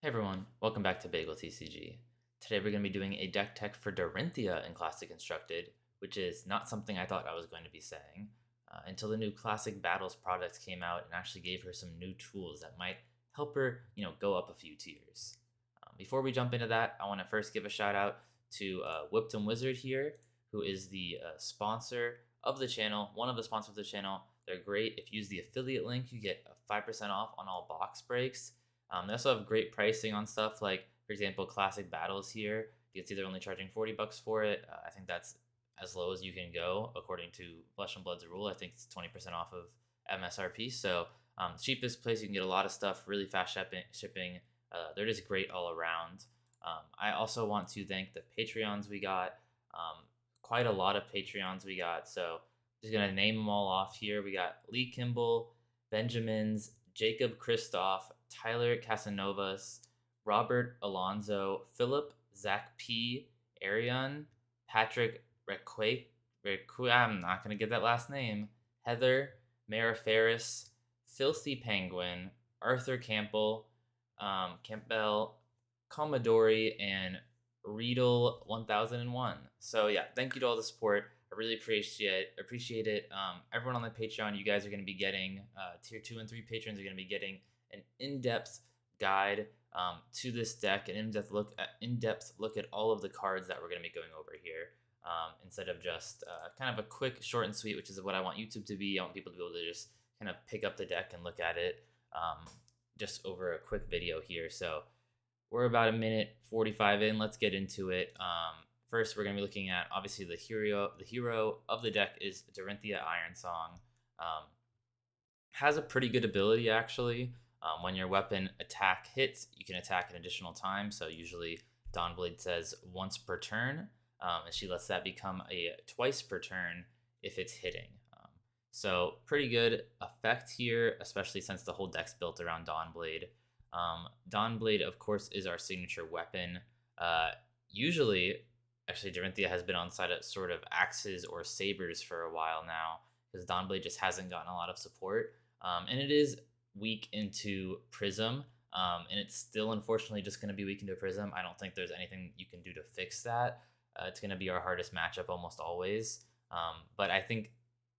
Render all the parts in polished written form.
Hey everyone, welcome back to bageltcg. Today we're going to be doing a deck tech for Dorinthia in Classic Constructed, which is not something I thought I was going to be saying until the new Classic Battles product came out and actually gave her some new tools that might help her, go up a few tiers. Before we jump into that, I want to first give a shout out to Whipton Wizard here, who is the sponsor of the channel, one of the sponsors of the channel. They're great. If you use the affiliate link, you get 5% off on all box breaks. They also have great pricing on stuff like, for example, Classic Battles here. You can see they're only charging $40 for it. I think that's as low as you can go according to Flesh and Blood's rule. I think it's 20% off of MSRP. So cheapest place you can get a lot of stuff, really fast shipping. They're just great all around. I also want to thank the Patreons we got. Quite a lot of Patreons we got. So just gonna name them all off here. We got Lee Kimball, Benjamins, Jacob Christoph, Tyler Casanovas, Robert Alonzo, Philip, Zach P, Arion, Patrick Requay, I'm not going to get that last name, Heather, Mara Ferris, Filthy Penguin, Arthur Campbell, Commodore, and Riedel 1001. So yeah, thank you to all the support. I really appreciate it. Everyone on the Patreon, you guys are going to be getting tier 2 and 3 patrons are going to be getting an in-depth guide to this deck, an in-depth look at all of the cards that we're going to be going over here, instead of just kind of a quick, short and sweet, which is what I want YouTube to be. I want people to be able to just kind of pick up the deck and look at it just over a quick video here. So we're about a minute 45 in. Let's get into it. First, we're going to be looking at, obviously, the hero of the deck is Dorinthia Ironsong. Has a pretty good ability, actually. When your weapon attack hits, you can attack an additional time. So usually Dawnblade says once per turn, and she lets that become a twice per turn if it's hitting. So pretty good effect here, especially since the whole deck's built around Dawnblade. Dawnblade, of course, is our signature weapon. Usually, actually, Dorinthia has been on side of sort of axes or sabers for a while now, because Dawnblade just hasn't gotten a lot of support. And it is weak into Prism, and it's still unfortunately just going to be weak into Prism. I don't think there's anything you can do to fix that. It's going to be our hardest matchup almost always. But I think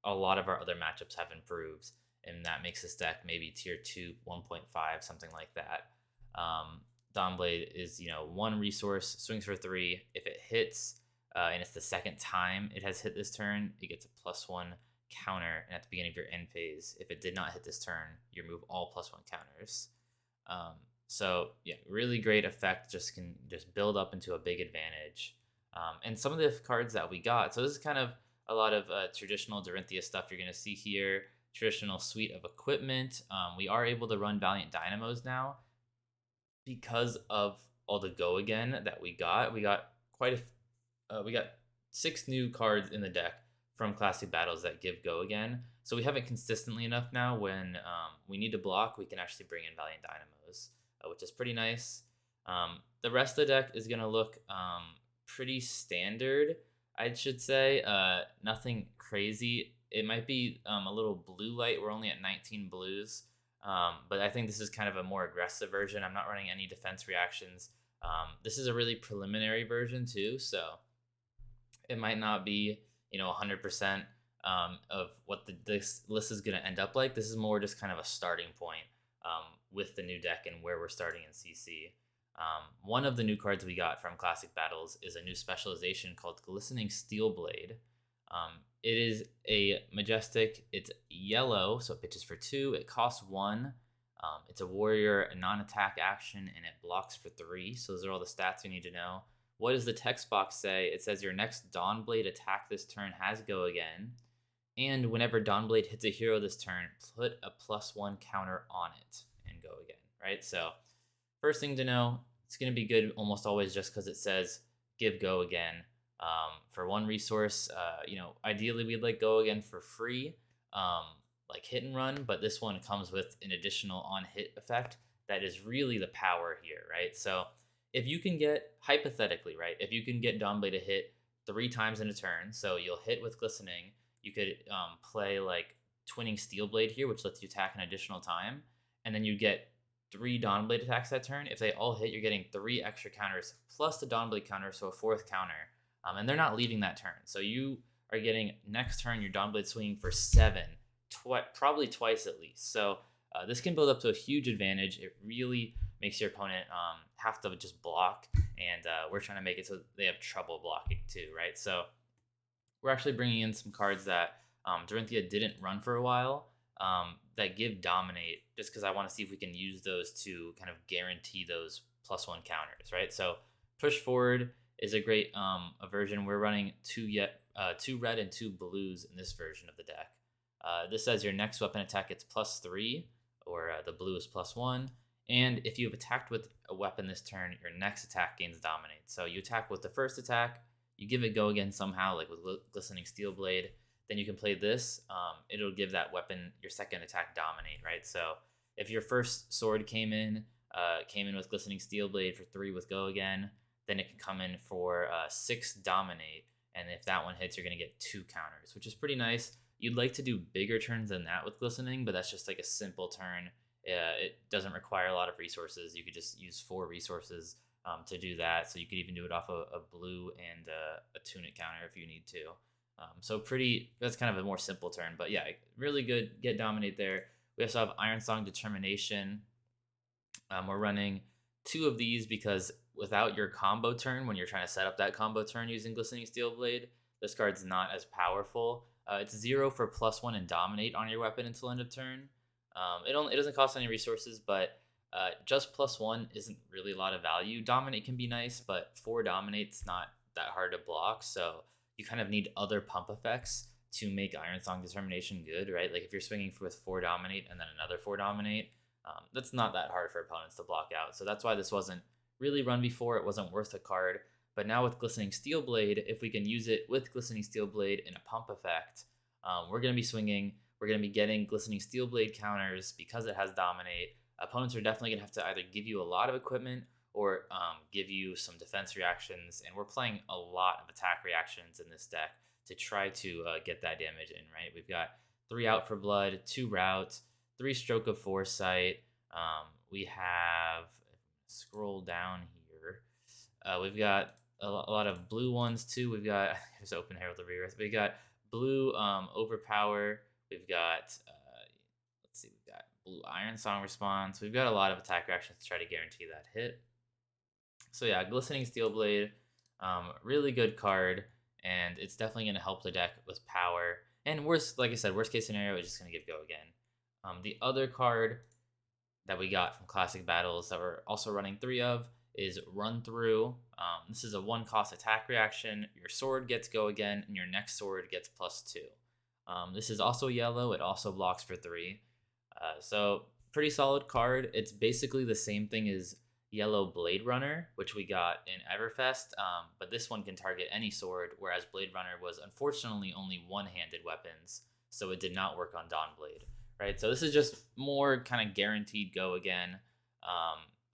a lot of our other matchups have improved, and that makes this deck maybe tier 2, 1.5, something like that. Dawnblade is, 1 resource, swings for 3. If it hits, and it's the second time it has hit this turn, it gets a +1 counter, and at the beginning of your end phase, if it did not hit this turn, you remove all +1 counters. So yeah, really great effect. Just can build up into a big advantage. And some of the cards that we got, so this is kind of a lot of traditional Dorinthia stuff you're going to see here. Traditional suite of equipment. We are able to run Valiant Dynamos now because of all the Go Again that we got. We got we got 6 new cards in the deck from Classic Battles that give Go Again. So we have it consistently enough now when we need to block, we can actually bring in Valiant Dynamos, which is pretty nice. The rest of the deck is going to look pretty standard, I should say. Nothing crazy. It might be a little blue light. We're only at 19 blues. But I think this is kind of a more aggressive version. I'm not running any defense reactions. This is a really preliminary version too, so it might not be 100% of what this list is going to end up like. This is more just kind of a starting point with the new deck and where we're starting in CC. One of the new cards we got from Classic Battles is a new specialization called Glistening Steelblade. It is a majestic. It's yellow, so it pitches for 2. It costs 1. It's a warrior, a non-attack action, and it blocks for 3. So those are all the stats you need to know. What does the text box say? It says your next Dawnblade attack this turn has Go Again. And whenever Dawnblade hits a hero this turn, put a +1 counter on it and Go Again, right? So first thing to know, it's going to be good almost always just because it says give Go Again. For 1 resource, ideally we'd like Go Again for free, like hit and run, but this one comes with an additional on hit effect that is really the power here, right? So if you can get, hypothetically, right, if you can get Dawnblade to hit 3 times in a turn, so you'll hit with Glistening, you could play like Twinning Steelblade here, which lets you attack an additional time, and then you get 3 Dawnblade attacks that turn. If they all hit, you're getting 3 extra counters plus the Dawnblade counter, so a 4th counter. And they're not leaving that turn. So you are getting next turn your Dawnblade swinging for 7, probably twice at least. So this can build up to a huge advantage. It really makes your opponent have to just block, and we're trying to make it so they have trouble blocking too, right? So we're actually bringing in some cards that Dorinthia didn't run for a while that give Dominate, just because I want to see if we can use those to kind of guarantee those +1 counters, right? So Push Forward is a great a version. We're running 2 red and 2 blues in this version of the deck. This says your next weapon attack gets +3, or the blue is +1. And if you have attacked with a weapon this turn, your next attack gains Dominate. So you attack with the first attack, you give it go again somehow, like with Glistening Steel Blade, then you can play this. It'll give that weapon your second attack Dominate, right? So if your first sword came in with Glistening Steel Blade for 3 with go again, then it can come in for 6 Dominate. And if that one hits, you're going to get 2 counters, which is pretty nice. You'd like to do bigger turns than that with Glistening, but that's just like a simple turn. It doesn't require a lot of resources. You could just use 4 resources to do that. So you could even do it off a blue and a tunic counter if you need to. So that's kind of a more simple turn. But yeah, really good. Get Dominate there. We also have Ironsong Determination. We're running 2 of these because without your combo turn, when you're trying to set up that combo turn using Glistening Steel Blade, this card's not as powerful. It's 0 for +1 and Dominate on your weapon until end of turn. It doesn't cost any resources, but just +1 isn't really a lot of value. Dominate can be nice, but 4 Dominate's not that hard to block, so you kind of need other pump effects to make Ironsong Determination good, right? Like if you're swinging with 4 Dominate and then another 4 Dominate, that's not that hard for opponents to block out. So that's why this wasn't really run before. It wasn't worth a card. But now with Glistening Steel Blade, if we can use it with Glistening Steel Blade in a pump effect, we're going to be swinging. We're going to be getting Glistening Steel Blade counters because it has Dominate. Opponents are definitely going to have to either give you a lot of equipment or give you some defense reactions. And we're playing a lot of attack reactions in this deck to try to get that damage in, right? We've got 3 Out for Blood, 2 Route, 3 Stroke of Foresight. We have, scroll down here, we've got a lot of blue ones too. We've got, here's Open Herald of Rebirth. We got blue Overpower. We've got, let's see, we've got blue Ironsong Response. We've got a lot of attack reactions to try to guarantee that hit. So yeah, Glistening Steel Blade, really good card, and it's definitely going to help the deck with power. And like I said, worst case scenario, it's just going to give go again. The other card that we got from Classic Battles that we're also running 3 of is Run Through. This is a 1-cost attack reaction. Your sword gets go again, and your next sword gets +2. This is also yellow. It also blocks for 3. So pretty solid card. It's basically the same thing as Yellow Blade Runner, which we got in Everfest, but this one can target any sword, whereas Blade Runner was unfortunately only one-handed weapons, so it did not work on Dawnblade, right? So this is just more kind of guaranteed go again.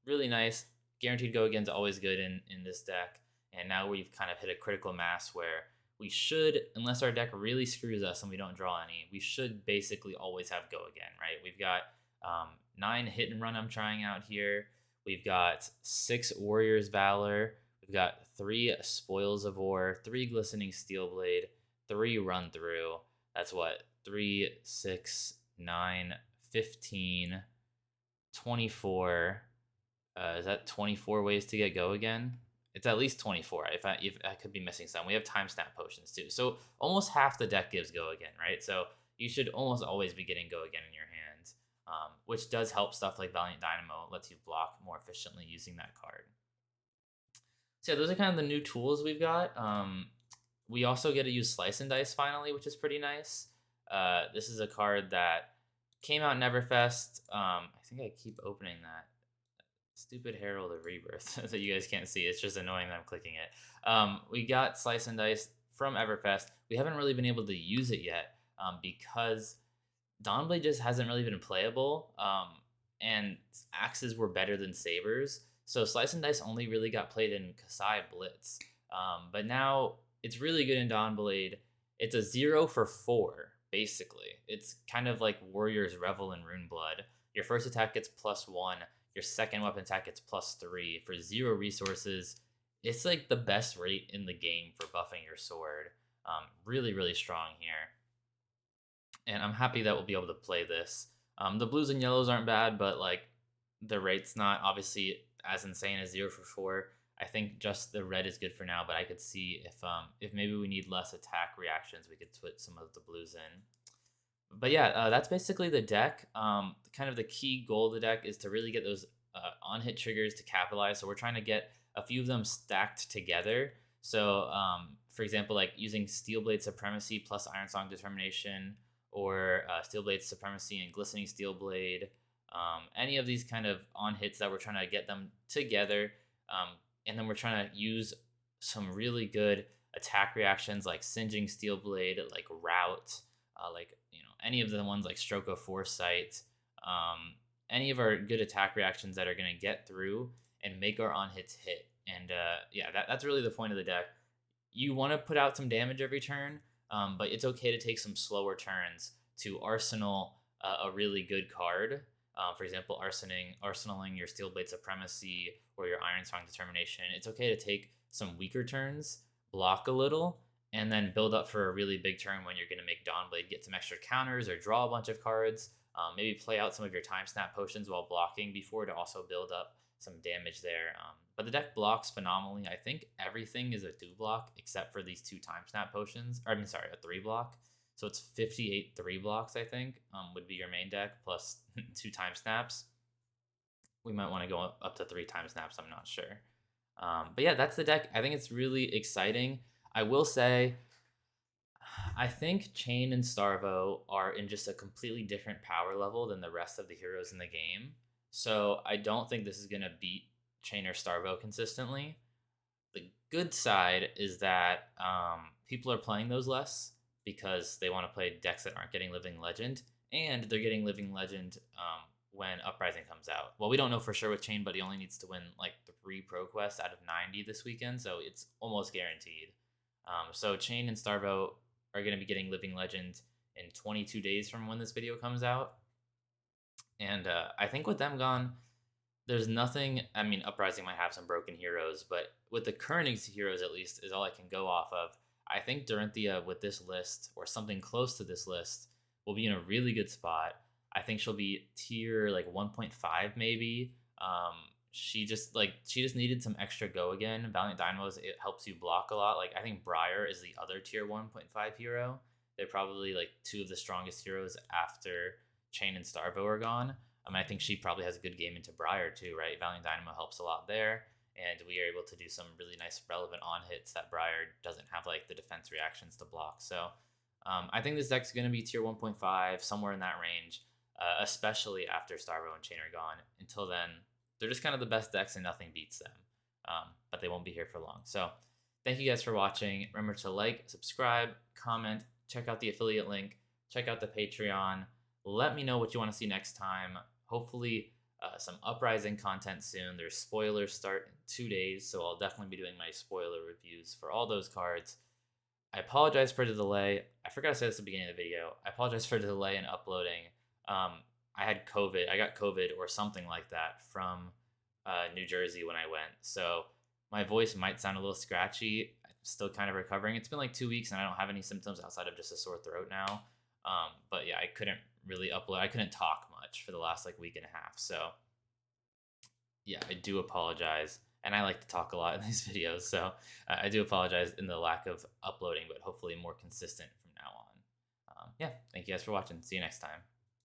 Really nice. Guaranteed go again is always good in this deck, and now we've kind of hit a critical mass where we should, unless our deck really screws us and we don't draw any, we should basically always have go again, right? We've got 9 Hit and Run I'm trying out here. We've got 6 Warrior's Valor. We've got 3 Spoils of War, 3 Glistening Steel Blade, 3 Run Through. That's what? 3, 6, 9, 15, 24. Is that 24 ways to get go again? It's at least 24. If I could be missing some. We have Time Snap Potions too. So almost half the deck gives go again, right? So you should almost always be getting go again in your hands, which does help stuff like Valiant Dynamo. It lets you block more efficiently using that card. So yeah, those are kind of the new tools we've got. We also get to use Slice and Dice finally, which is pretty nice. This is a card that came out in Everfest. I think I keep opening that stupid Herald of Rebirth that you guys can't see. It's just annoying that I'm clicking it. We got Slice and Dice from Everfest. We haven't really been able to use it yet because Dawnblade just hasn't really been playable, and axes were better than sabers. So Slice and Dice only really got played in Kasai Blitz. But now it's really good in Dawnblade. It's a 0 for 4, basically. It's kind of like Warrior's Revel in Runeblood. Your first attack gets +1. Your second weapon attack gets +3 for 0 resources. It's like the best rate in the game for buffing your sword. Really, really strong here. And I'm happy that we'll be able to play this. The blues and yellows aren't bad, but like the rate's not obviously as insane as 0 for 4. I think just the red is good for now, but I could see if maybe we need less attack reactions, we could put some of the blues in. But yeah, that's basically the deck. Kind of the key goal of the deck is to really get those on-hit triggers to capitalize. So we're trying to get a few of them stacked together. So, for example, like using Steelblade Supremacy plus Ironsong Determination, or Steelblade Supremacy and Glistening Steelblade. Any of these kind of on-hits that we're trying to get them together. And then we're trying to use some really good attack reactions like Singeing Steelblade, like Route, like, any of the ones like Stroke of Foresight, any of our good attack reactions that are going to get through and make our on hits hit. And yeah, that's really the point of the deck. You want to put out some damage every turn, but it's okay to take some slower turns to arsenal a really good card. For example, arsenaling your Steelblade Supremacy or your Ironsong Determination. It's okay to take some weaker turns, block a little, and then build up for a really big turn when you're going to make Dawnblade, get some extra counters or draw a bunch of cards. Maybe play out some of your Time Snap potions while blocking before to also build up some damage there. But the deck blocks phenomenally. I think everything is a 2-block except for these 2 Time Snap potions. Or, I mean, sorry, a 3-block. So it's 58 3-blocks, I think, would be your main deck, plus 2 Time Snaps. We might want to go up to 3 Time Snaps, I'm not sure. But yeah, that's the deck. I think it's really exciting. I will say, I think Chain and Starvo are in just a completely different power level than the rest of the heroes in the game. So I don't think this is going to beat Chain or Starvo consistently. The good side is that people are playing those less because they want to play decks that aren't getting Living Legend, and they're getting Living Legend when Uprising comes out. Well, we don't know for sure with Chain, but he only needs to win like 3 Pro Quests out of 90 this weekend, so it's almost guaranteed. So Chain and Starvo are going to be getting Living Legend in 22 days from when this video comes out. And I think with them gone, there's nothing. I mean, Uprising might have some broken heroes, but with the current heroes, at least, is all I can go off of. I think Dorinthia with this list, or something close to this list, will be in a really good spot. I think she'll be tier like 1.5 maybe. She just needed some extra go again. Valiant Dynamos, it helps you block a lot. Like, I think Briar is the other tier 1.5 hero. They're probably like 2 of the strongest heroes after Chain and Starvo are gone. I think she probably has a good game into Briar too, right? Valiant Dynamo helps a lot there, and we are able to do some really nice relevant on hits that Briar doesn't have like the defense reactions to block. So I think this deck's going to be tier 1.5, somewhere in that range, especially after Starvo and Chain are gone. Until then, they're just kind of the best decks and nothing beats them. But they won't be here for long. So thank you guys for watching. Remember to like, subscribe, comment, check out the affiliate link, check out the Patreon. Let me know what you want to see next time. Hopefully some Uprising content soon. Their spoilers start in 2 days, so I'll definitely be doing my spoiler reviews for all those cards. I apologize for the delay. I forgot to say this at the beginning of the video. I apologize for the delay in uploading. I had COVID. I got COVID or something like that from New Jersey when I went. So my voice might sound a little scratchy. I'm still kind of recovering. It's been like 2 weeks and I don't have any symptoms outside of just a sore throat now. But yeah, I couldn't really upload. I couldn't talk much for the last like week and a half. So yeah, I do apologize. And I like to talk a lot in these videos. So I do apologize in the lack of uploading, but hopefully more consistent from now on. Yeah, thank you guys for watching. See you next time.